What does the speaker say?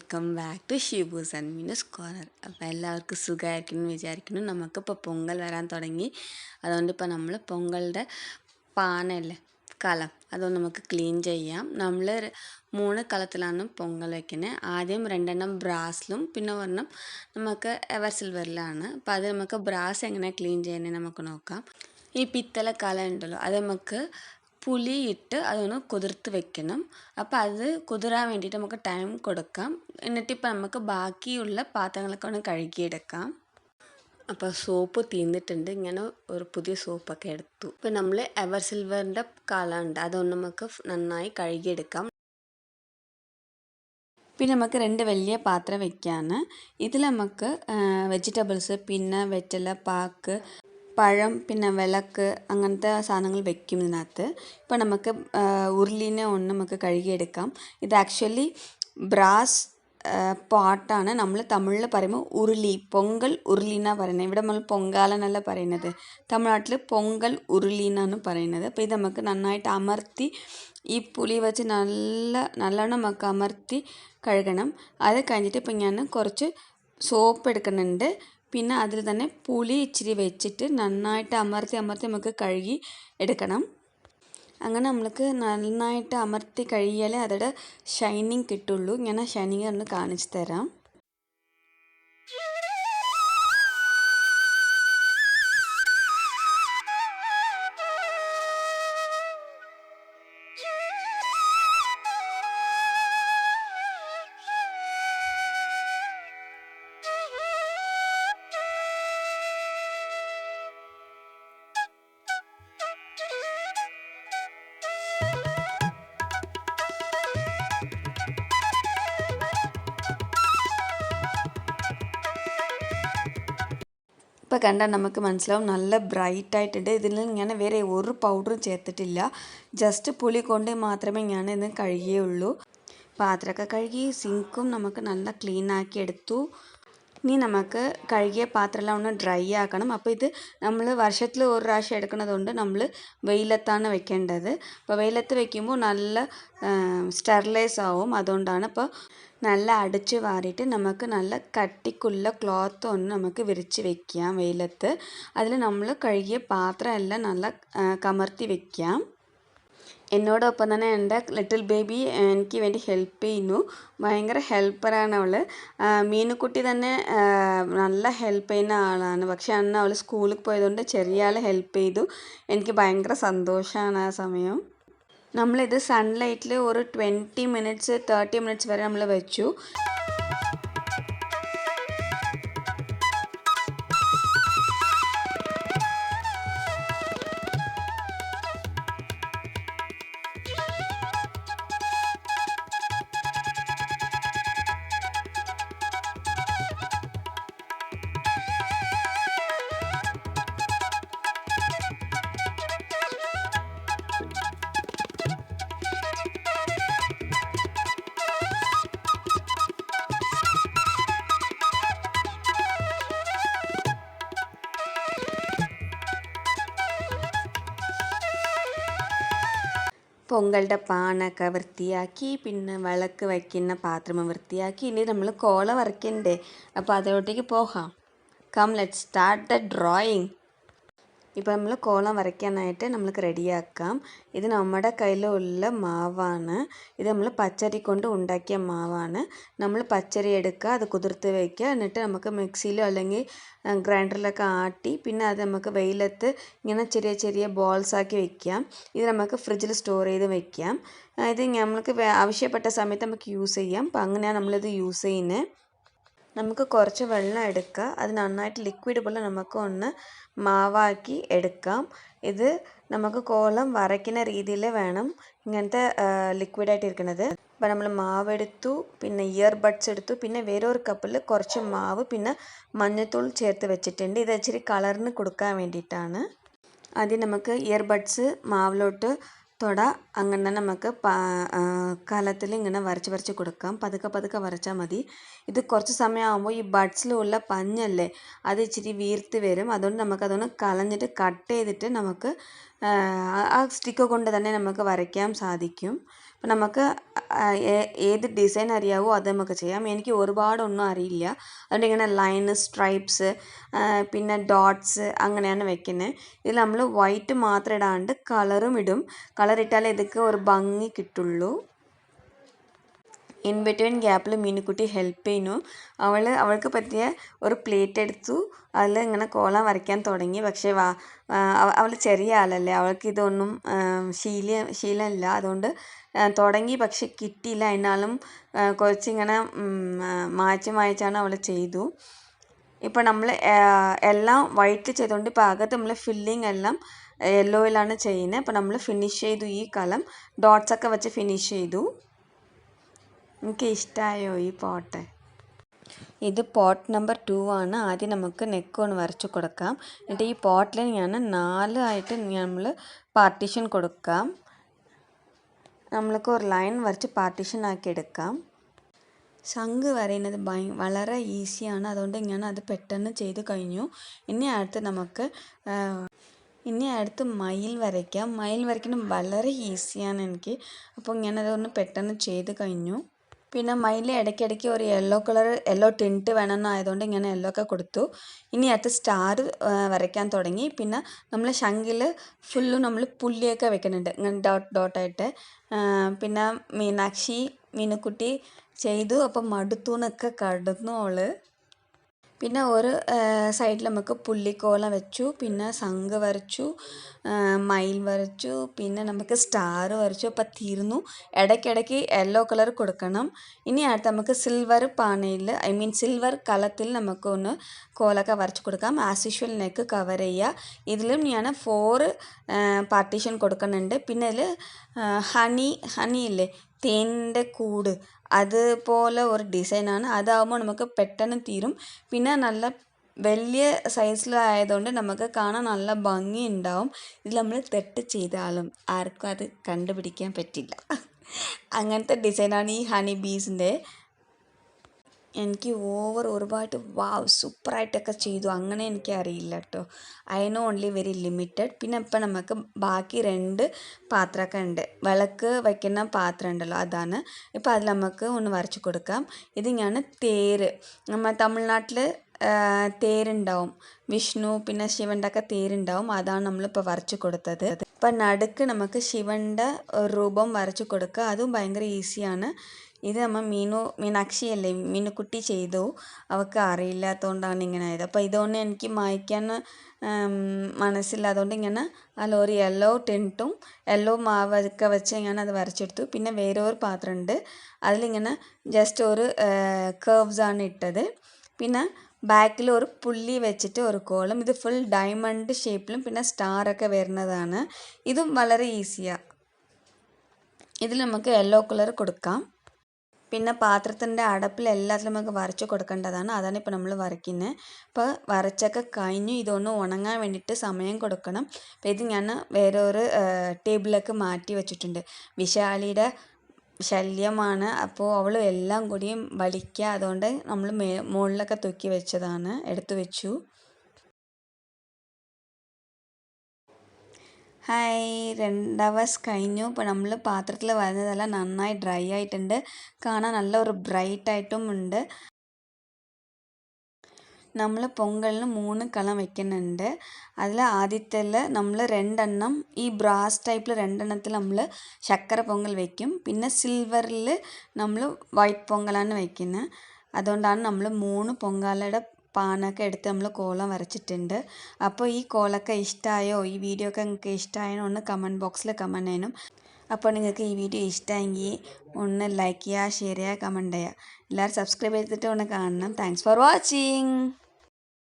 Welcome back to Shibu's and Meena's corner. അപ്പോൾ എല്ലാവർക്കും സുഖമായിരിക്കുന്നു വിചാരിക്കുന്നു. നമുക്കിപ്പോൾ പൊങ്കൽ വരാൻ തുടങ്ങി. അതുകൊണ്ട് ഇപ്പോൾ നമ്മൾ പൊങ്കലിൻ്റെ പാനല്ലേ, കലം, അതൊന്ന് നമുക്ക് ക്ലീൻ ചെയ്യാം. നമ്മൾ 3 കലത്തിലാണ് പൊങ്കൽ വയ്ക്കുന്നത്. ആദ്യം 2 ബ്രാസിലും പിന്നെ ഒരെണ്ണം നമുക്ക് എവർ സിൽവറിലാണ്. അപ്പോൾ അത് നമുക്ക് ബ്രാസ് എങ്ങനെ ക്ലീൻ ചെയ്യുന്നത് നമുക്ക് നോക്കാം. ഈ പിത്തള കലം ഉണ്ടല്ലോ, അത് നമുക്ക് പുളിയിട്ട് അതൊന്ന് കുതിർത്ത് വെക്കണം. അപ്പോൾ അത് കുതിരാൻ വേണ്ടിയിട്ട് നമുക്ക് ടൈം കൊടുക്കാം. എന്നിട്ടിപ്പോൾ നമുക്ക് ബാക്കിയുള്ള പാത്രങ്ങളൊക്കെ ഒന്ന് കഴുകിയെടുക്കാം. അപ്പോൾ സോപ്പ് തീർന്നിട്ടുണ്ട്. ഇങ്ങനെ ഒരു പുതിയ സോപ്പൊക്കെ എടുത്തു. ഇപ്പോൾ നമ്മൾ എവർ സിൽവറിൻ്റെ കലം ഉണ്ട്, അതൊന്ന് നമുക്ക് നന്നായി കഴുകിയെടുക്കാം. പിന്നെ നമുക്ക് 2 വലിയ പാത്രം വയ്ക്കാണ്. ഇതിൽ നമുക്ക് വെജിറ്റബിൾസ്, പിന്നെ വെറ്റില പാക്ക്, പഴം, പിന്നെ വിളക്ക്, അങ്ങനത്തെ സാധനങ്ങൾ വെക്കും ഇതിനകത്ത്. ഇപ്പോൾ നമുക്ക് ഉരുളിനെ ഒന്ന് നമുക്ക് കഴുകിയെടുക്കാം. ഇത് ആക്ച്വലി ബ്രാസ് പോട്ടാണ്. നമ്മൾ തമിഴിൽ പറയുമ്പോൾ ഉരുളി, പൊങ്കൽ ഉരുളി എന്നാണ് പറയുന്നത്. ഇവിടെ നമ്മൾ പൊങ്കാലെന്നല്ല പറയുന്നത്, തമിഴ്നാട്ടിൽ പൊങ്കൽ ഉരുളി എന്നാണ് പറയുന്നത്. അപ്പോൾ ഇത് നമുക്ക് നന്നായിട്ട് അമർത്തി ഈ പുളി വെച്ച് നല്ലോണം നമുക്ക് അമർത്തി കഴുകണം. അത് കഴിഞ്ഞിട്ട് ഇപ്പം ഞാൻ കുറച്ച് സോപ്പ് എടുക്കുന്നുണ്ട്. പിന്നെ അതിൽ തന്നെ പുളി ഇച്ചിരി വെച്ചിട്ട് നന്നായിട്ട് അമർത്തി നമുക്ക് കഴുകി എടുക്കണം. അങ്ങനെ നമ്മൾക്ക് നന്നായിട്ട് അമർത്തി കഴുകിയാലേ അതിൻ്റെ ഷൈനിങ് കിട്ടുള്ളൂ. ഞാൻ ആ ഷൈനിങ് ഒന്ന് കാണിച്ചു തരാം. ഇപ്പോൾ കണ്ടാൽ നമുക്ക് മനസ്സിലാവും നല്ല ബ്രൈറ്റായിട്ടുണ്ട്. ഇതിൽ ഞാൻ വേറെ ഒരു പൗഡറും ചേർത്തിട്ടില്ല. ജസ്റ്റ് പുളി കൊണ്ട് മാത്രമേ ഞാൻ ഇത് കഴുകിയുള്ളൂ. പാത്രമൊക്കെ കഴുകി സിങ്കും നമുക്ക് നല്ല ക്ലീൻ ആക്കി എടുത്തു. ഇനി നമുക്ക് കഴുകിയ പാത്രമെല്ലാം ഒന്ന് ഡ്രൈ ആക്കണം. അപ്പോൾ ഇത് നമ്മൾ വർഷത്തിൽ ഒരു പ്രാവശ്യം എടുക്കുന്നതുകൊണ്ട് നമ്മൾ വെയിലത്താണ് വെക്കേണ്ടത്. അപ്പോൾ വെയിലത്ത് വെക്കുമ്പോൾ നല്ല സ്റ്റെറിലൈസ് ആവും. അതുകൊണ്ടാണ് ഇപ്പോൾ നല്ല അടിച്ച് വാരിയിട്ട് നമുക്ക് നല്ല കട്ടിക്കുള്ള ക്ലോത്ത് ഒന്ന് നമുക്ക് വിരിച്ച് വെക്കാം വെയിലത്ത്. അതിൽ നമ്മൾ കഴുകിയ പാത്രം എല്ലാം നല്ല കമർത്തി വെക്കാം. എന്നോടൊപ്പം തന്നെ എൻ്റെ ലിറ്റിൽ ബേബി എനിക്ക് വേണ്ടി ഹെൽപ്പ് ചെയ്യുന്നു. ഭയങ്കര ഹെൽപ്പറാണ് അവൾ. മീനുക്കുട്ടി തന്നെ നല്ല ഹെൽപ്പ് ചെയ്യുന്ന ആളാണ്. പക്ഷെ അന്ന് അവൾ സ്കൂളിൽ പോയതുകൊണ്ട് ചെറിയ ആൾ ഹെൽപ്പ് ചെയ്തു. എനിക്ക് ഭയങ്കര സന്തോഷമാണ് ആ സമയം. നമ്മളിത് സൺലൈറ്റിൽ ഒരു 20 മിനിറ്റ്സ് 30 മിനിറ്റ്സ് വരെ നമ്മൾ വെച്ചു. പൊങ്കലിൻ്റെ പാനൊക്കെ വൃത്തിയാക്കി, പിന്നെ വിളക്ക് വയ്ക്കുന്ന പാത്രം വൃത്തിയാക്കി. ഇനി നമ്മൾ കോല വരയ്ക്കണ്ടേ, അപ്പോൾ അതോട്ടേക്ക് പോകാം. Come let start the drawing. ഇപ്പോൾ നമ്മൾ കോളം വരയ്ക്കാനായിട്ട് നമ്മൾക്ക് റെഡിയാക്കാം. ഇത് നമ്മുടെ കയ്യിലുള്ള മാവാണ്. ഇത് നമ്മൾ പച്ചരി കൊണ്ട് ഉണ്ടാക്കിയ മാവാണ്. നമ്മൾ പച്ചരി എടുക്കുക, അത് കുതിർത്ത് വയ്ക്കുക, എന്നിട്ട് നമുക്ക് മിക്സിയിലോ അല്ലെങ്കിൽ ഗ്രൈൻഡറിലൊക്കെ ആട്ടി പിന്നെ അത് നമുക്ക് വെയിലത്ത് ഇങ്ങനെ ചെറിയ ചെറിയ ബോൾസാക്കി വയ്ക്കാം. ഇത് നമുക്ക് ഫ്രിഡ്ജിൽ സ്റ്റോർ ചെയ്ത് വയ്ക്കാം. ഇത് നമ്മൾക്ക് ആവശ്യപ്പെട്ട സമയത്ത് നമുക്ക് യൂസ് ചെയ്യാം. അപ്പോൾ അങ്ങനെയാണ് നമ്മളിത് യൂസ് ചെയ്യുന്നത്. നമുക്ക് കുറച്ച് വെള്ളം എടുക്കുക, അത് നന്നായിട്ട് ലിക്വിഡ് പോലെ നമുക്ക് ഒന്ന് മാവാക്കി എടുക്കാം. ഇത് നമുക്ക് കോലം വരയ്ക്കുന്ന രീതിയിൽ വേണം ഇങ്ങനത്തെ ലിക്വിഡായിട്ട് ഇരിക്കുന്നത്. അപ്പോൾ നമ്മൾ മാവ് എടുത്തു, പിന്നെ ഇയർ ബഡ്സ് എടുത്തു, പിന്നെ വേറൊരു കപ്പിൽ കുറച്ച് മാവ്, പിന്നെ മഞ്ഞൾത്തൂൾ ചേർത്ത് വെച്ചിട്ടുണ്ട്. ഇത് ഇച്ചിരി കളറിന് കൊടുക്കാൻ വേണ്ടിയിട്ടാണ്. ആദ്യം നമുക്ക് ഇയർ ബഡ്സ് മാവിലോട്ട് അങ്ങനെ തന്നെ നമുക്ക് കലത്തിൽ ഇങ്ങനെ വരച്ച് കൊടുക്കാം. പതുക്കെ വരച്ചാൽ മതി. ഇത് കുറച്ച് സമയമാകുമ്പോൾ ഈ ബഡ്സിലുള്ള പഞ്ഞല്ലേ, അത് ഇച്ചിരി വീർത്ത് വരും. അതുകൊണ്ട് നമുക്കതൊന്ന് കളഞ്ഞിട്ട് കട്ട് ചെയ്തിട്ട് നമുക്ക് ആ സ്റ്റിക്ക് കൊണ്ട് തന്നെ നമുക്ക് വരയ്ക്കാൻ സാധിക്കും. അപ്പം നമുക്ക് ഏത് ഡിസൈൻ അറിയാവോ അത് നമുക്ക് ചെയ്യാം. എനിക്ക് ഒരുപാടൊന്നും അറിയില്ല, അതുകൊണ്ട് ഇങ്ങനെ ലൈന്, സ്ട്രൈപ്സ്, പിന്നെ ഡോട്ട്സ് അങ്ങനെയാണ് വെക്കുന്നത്. ഇതിൽ നമ്മൾ വൈറ്റ് മാത്രം ഇടാണ്ട് കളറും ഇടും. കളർ ഇട്ടാലേ ഇതൊക്കെ ഒരു ഭംഗി കിട്ടുള്ളൂ. ഇൻ ബിറ്റ്വീൻ ഗ്യാപ്പിൽ മീനുക്കുട്ടി ഹെൽപ്പ് ചെയ്യുന്നു. അവൾക്ക് പറ്റിയ ഒരു പ്ലേറ്റ് എടുത്തു, അതിൽ ഇങ്ങനെ കോലം വരയ്ക്കാൻ തുടങ്ങി. പക്ഷേ അവൾ ചെറിയ ആളല്ലേ, അവൾക്ക് ഇതൊന്നും ശീലമില്ല. അതുകൊണ്ട് തുടങ്ങി, പക്ഷെ കിട്ടിയില്ല. എന്നാലും കുറച്ചിങ്ങനെ മായ്ച്ചാണ് അവൾ ചെയ്തു. ഇപ്പോൾ നമ്മൾ എല്ലാം വൈറ്റ് ചെയ്തുകൊണ്ട് ഇപ്പോൾ അകത്ത് നമ്മൾ ഫില്ലിങ് എല്ലാം യെല്ലോയിലാണ് ചെയ്യുന്നത്. അപ്പോൾ നമ്മൾ ഫിനിഷ് ചെയ്തു. ഈ കലം ഡോട്ട്സൊക്കെ വെച്ച് ഫിനിഷ് ചെയ്തു. എനിക്ക് ഇഷ്ടമായോ ഈ പോട്ട്? ഇത് പോട്ട് നമ്പർ 2 ആണ്. ആദ്യം നമുക്ക് നെക്ക് ഒന്ന് വരച്ച് കൊടുക്കാം. എന്നിട്ട് ഈ പോട്ടിൽ ഞാൻ 4 ആയിട്ട് നമ്മൾ പാർട്ടീഷൻ കൊടുക്കാം. നമ്മൾക്ക് ഒരു ലൈൻ വരച്ച് പാർട്ടീഷൻ ആക്കി എടുക്കാം. ശംഖ് വരയുന്നത് വളരെ ഈസിയാണ്, അതുകൊണ്ട് ഞാൻ അത് പെട്ടെന്ന് ചെയ്ത് കഴിഞ്ഞു. ഇനി അടുത്ത് മയിൽ വരയ്ക്കാം. മയിൽ വരയ്ക്കുന്നത് വളരെ ഈസിയാണ് എനിക്ക്. അപ്പോൾ ഞാനതൊന്ന് പെട്ടെന്ന് ചെയ്ത് കഴിഞ്ഞു. പിന്നെ മയിൽ ഇടയ്ക്കിടയ്ക്ക് ഒരു യെല്ലോ ടിൻറ്റ് വേണമെന്നായതുകൊണ്ട് ഇങ്ങനെ യെല്ലോ ഒക്കെ കൊടുത്തു. ഇനി അടുത്ത് സ്റ്റാർ വരയ്ക്കാൻ തുടങ്ങി. പിന്നെ നമ്മൾ ശംഖിൽ ഫുള്ളും നമ്മൾ പുള്ളിയൊക്കെ വെക്കുന്നുണ്ട്, ഇങ്ങനെ ഡോട്ടായിട്ട്. പിന്നെ മീനുക്കുട്ടി ചെയ്തു. അപ്പം മടുത്തൂന്നൊക്കെ കടന്നു അവൾ. പിന്നെ ഒരു സൈഡിൽ നമുക്ക് പുള്ളിക്കോലം വെച്ചു, പിന്നെ ശംഖ് വരച്ചു, മയിൽ വരച്ചു, പിന്നെ നമുക്ക് സ്റ്റാർ വരച്ചു. അപ്പം തീർന്നു. ഇടയ്ക്കിടയ്ക്ക് യെല്ലോ കളർ കൊടുക്കണം. ഇനി അടുത്ത് നമുക്ക് സിൽവർ പാനയിൽ സിൽവർ കലത്തിൽ നമുക്ക് ഒന്ന് കോലൊക്കെ വരച്ച് കൊടുക്കാം. ആസ് യൂഷ്വൽ നെക്ക് കവർ ചെയ്യുക. ഇതിലും ഞാൻ 4 പാർട്ടീഷൻ കൊടുക്കുന്നുണ്ട്. പിന്നെ ഇതിൽ ഹണി ഇല്ലേ, തേനിൻ്റെ കൂട്, അതുപോലെ ഒരു ഡിസൈനാണ്. അതാകുമ്പോൾ നമുക്ക് പെട്ടെന്ന് തീരും. പിന്നെ നല്ല വലിയ സൈസിലായതുകൊണ്ട് നമുക്ക് കാണാൻ നല്ല ഭംഗി ഉണ്ടാവും. ഇതിൽ നമ്മൾ തെറ്റ് ചെയ്താലും ആർക്കും അത് കണ്ടുപിടിക്കാൻ പറ്റില്ല. അങ്ങനത്തെ ഡിസൈനാണ് ഈ ഹണി ബീസിൻ്റെ. എനിക്ക് ഒരുപാട് സൂപ്പറായിട്ടൊക്കെ ചെയ്തു അങ്ങനെ എനിക്ക് അറിയില്ല കേട്ടോ. I know only very limited. പിന്നെ ഇപ്പം നമുക്ക് ബാക്കി 2 പാത്രമൊക്കെ ഉണ്ട്. വിളക്ക് വയ്ക്കുന്ന പാത്രം ഉണ്ടല്ലോ, അതാണ്. ഇപ്പം അതിൽ നമുക്ക് ഒന്ന് വരച്ച് കൊടുക്കാം. ഇത് ഞാൻ തേര്, നമ്മൾ തമിഴ്നാട്ടിൽ തേരുണ്ടാവും, വിഷ്ണു പിന്നെ ശിവൻ്റെ ഒക്കെ തേരുണ്ടാവും. അതാണ് നമ്മളിപ്പോൾ വരച്ച് കൊടുത്തത്. ഇപ്പം നടുക്ക് നമുക്ക് ശിവൻ്റെ രൂപം വരച്ച് കൊടുക്കുക. അതും ഭയങ്കര ഈസിയാണ്. ഇത് നമ്മൾ മീനാക്ഷിയല്ലേ, മീനുക്കുട്ടി ചെയ്തു. അവൾക്ക് അറിയില്ലാത്തതുകൊണ്ടാണ് ഇങ്ങനെ ആയത്. അപ്പോൾ ഇതുകൊണ്ട് എനിക്ക് മായ്ക്കാൻ മനസ്സില്ല. അതുകൊണ്ട് ഇങ്ങനെ ഒരു യെല്ലോ ടിൻറ്റും യെല്ലോ മാവൊക്കെ വെച്ച് ഞാൻ അത് വരച്ചെടുത്തു. പിന്നെ വേറെ ഒരു പാത്രമുണ്ട്, അതിലിങ്ങനെ ജസ്റ്റ് ഒരു കേർവ്സാണ് ഇട്ടത്. പിന്നെ ബാക്കിൽ ഒരു പുള്ളി വെച്ചിട്ട് ഒരു കോളം. ഇത് ഫുൾ ഡയമണ്ട് ഷേപ്പിലും പിന്നെ സ്റ്റാറൊക്കെ വരുന്നതാണ്. ഇതും വളരെ ഈസിയാണ്. ഇതിൽ നമുക്ക് യെല്ലോ കളർ കൊടുക്കാം. പിന്നെ പാത്രത്തിൻ്റെ അടപ്പിൽ എല്ലാത്തിലും നമുക്ക് വരച്ച് കൊടുക്കേണ്ടതാണ്. അതാണ് ഇപ്പോൾ നമ്മൾ വരയ്ക്കുന്നത്. ഇപ്പോൾ വരച്ചൊക്കെ കഴിഞ്ഞു. ഇതൊന്ന് ഉണങ്ങാൻ വേണ്ടിയിട്ട് സമയം കൊടുക്കണം. അപ്പോൾ ഇത് ഞാൻ വേറെ ഒരു ടേബിളിലേക്ക് മാറ്റി വെച്ചിട്ടുണ്ട്. വിശാലിയുടെ ശല്യമാണ്, അപ്പോൾ അവൾ എല്ലാം കൂടിയും വലിക്കുക. അതുകൊണ്ട് നമ്മൾ മുകളിലൊക്കെ തൂക്കി വെച്ചതാണ്, എടുത്തു വെച്ചു. ഹായ്, 2 hours കഴിഞ്ഞു. ഇപ്പോൾ നമ്മൾ പാത്രത്തിൽ വരുന്നതെല്ലാം നന്നായി ഡ്രൈ ആയിട്ടുണ്ട്. കാണാൻ നല്ല ഒരു ബ്രൈറ്റ് ആയിട്ടും ഉണ്ട്. നമ്മൾ പൊങ്കലിന് 3 കളം വെക്കുന്നുണ്ട്. അതിൽ ആദ്യത്തിൽ നമ്മൾ 2 എണ്ണം ഈ ബ്രാസ് ടൈപ്പിൽ 2 എണ്ണത്തിൽ നമ്മൾ ശർക്കര പൊങ്കൽ വയ്ക്കും. പിന്നെ സിൽവറിൽ നമ്മൾ വൈറ്റ് പൊങ്കലാണ് വയ്ക്കുന്നത്. അതുകൊണ്ടാണ് നമ്മൾ 3 പൊങ്കാലയുടെ പാനൊക്കെ എടുത്ത് നമ്മൾ കോലം വരച്ചിട്ടുണ്ട്. അപ്പോൾ ഈ കോലമൊക്കെ ഇഷ്ടമായോ, ഈ വീഡിയോ ഒക്കെ നിങ്ങൾക്ക് ഇഷ്ടമായോ ഒന്ന് കമൻറ്റ് ബോക്സിൽ കമൻറ്റ് ചെയ്യണം. അപ്പോൾ നിങ്ങൾക്ക് ഈ വീഡിയോ ഇഷ്ടമെങ്കിൽ ഒന്ന് ലൈക്ക് ചെയ്യുക, ഷെയർ ചെയ്യുക, കമൻറ്റ് ചെയ്യുക. എല്ലാവരും സബ്സ്ക്രൈബ് ചെയ്തിട്ട് ഒന്ന് കാണണം. Thanks for watching.